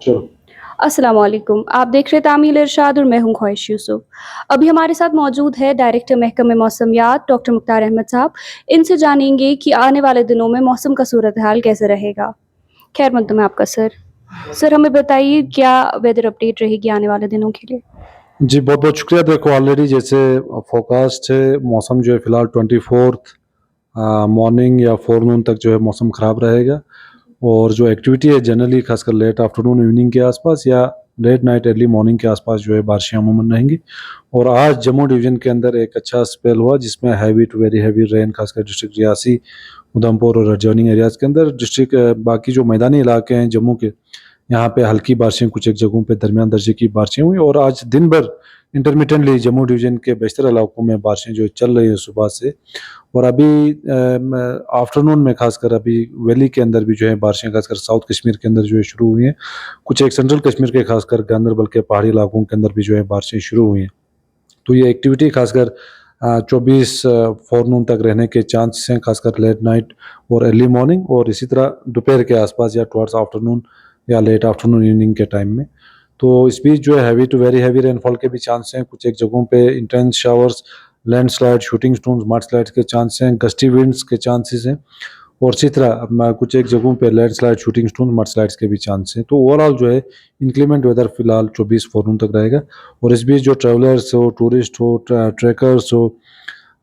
चलो। अस्सलाम वालेकुम। आप देख रहे हैं तामील इरशाद और मैं हूँ ख्वाहिश यूसुफ। अभी हमारे साथ मौजूद है डायरेक्टर महकमे मौसमियात डॉक्टर मुख्तार अहमद साहब। इनसे जानेंगे कि आने वाले दिनों में मौसम का सूरत हाल कैसे रहेगा। खैर मकदम है आपका सर। सर हमें बताइए क्या वेदर अपडेट रहेगी आने वाले दिनों के लिए? जी, बहुत-बहुत शुक्रिया। देखो ऑलरेडी जैसे फ़ोरकास्ट है, मौसम जो है फ़िलहाल 24th मॉर्निंग या फ़ोरनून तक जो है मौसम ख़राब रहेगा और जो एक्टिविटी है जनरली ख़ासकर लेट आफ्टरनून इवनिंग के आसपास या लेट नाइट अर्ली मॉर्निंग के आसपास जो है बारिशें अमूमन रहेंगी। और आज जम्मू डिवीज़न के अंदर एक अच्छा स्पेल हुआ जिसमें heavy to very heavy rain ख़ासकर डिस्ट्रिक्ट रियासी, उधमपुर और एडजॉइनिंग एरियाज़ के अंदर डिस्ट्रिक्ट बाकी जो मैदानी इलाके हैं जम्मू के, यहाँ पे हल्की बारिशें कुछ एक जगहों पे दरमियान दर्जे की बारिशें हुई और आज दिन भर इंटरमिटेंटली जम्मू डिवीज़न के बेशतर इलाकों में बारिशें जो चल रही हैं सुबह से। और अभी आफ्टरनून में खासकर अभी वैली के अंदर भी जो है बारिशें खासकर साउथ कश्मीर के अंदर जो है शुरू हुई हैं। कुछ एक सेंट्रल कश्मीर के खासकर गांदरबल के पहाड़ी इलाकों के अंदर भी जो है बारिशें शुरू हुई हैं। तो ये एक्टिविटी खासकर 24 फ़ोरनून तक रहने के चांसेस हैं, खासकर लेट नाइट और अर्ली मॉर्निंग और इसी तरह दोपहर के आसपास या टुवर्ड्स आफ्टरनून या लेट आफ्टरनून इवनिंग के टाइम में। तो इस बीच जो है heavy to very heavy rainfall के भी चांस हैं, कुछ एक जगहों पे intense showers, landslide, shooting stones, mudslides के चांस हैं, गस्टी विंड्स के चांसेस हैं और इसी तरह कुछ एक जगहों पे लैंडस्लाइड, शूटिंग स्टोन, मडस्लाइड्स के भी चांस हैं। तो ओवरऑल जो है इंक्लीमेंट वेदर फिलहाल 24 फ़ोरनून तक रहेगा और इस बीच जो ट्रैवलर्स हो, टूरिस्ट हो, ट्रैकर्स हो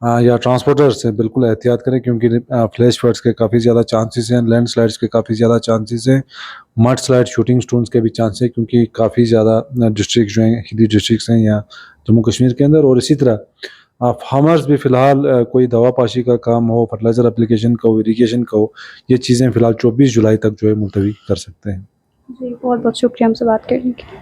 या ट्रांसपोर्टर्स हैं, बिल्कुल एहतियात करें क्योंकि फ्लैश फ्लड्स के काफ़ी ज़्यादा चांसेस हैं, लैंडस्लाइड्स के काफ़ी ज़्यादा चांसेस हैं, मडस्लाइड, शूटिंग स्टोन्स के भी चांस हैं क्योंकि काफ़ी ज़्यादा डिस्ट्रिक्ट जो हैं, हिली डिस्ट्रिक्ट्स हैं यहाँ जम्मू कश्मीर के अंदर। और इसी तरह फार्मर्स भी फ़िलहाल कोई दवा पाशी का काम हो, फर्टिलाइज़र एप्लीकेशन का हो, इरिगेशन का हो, ये चीज़ें फ़िलहाल 24 जुलाई तक जो है मुलतवी कर सकते हैं। जी, बहुत-बहुत शुक्रिया हमसे बात करने के लिए।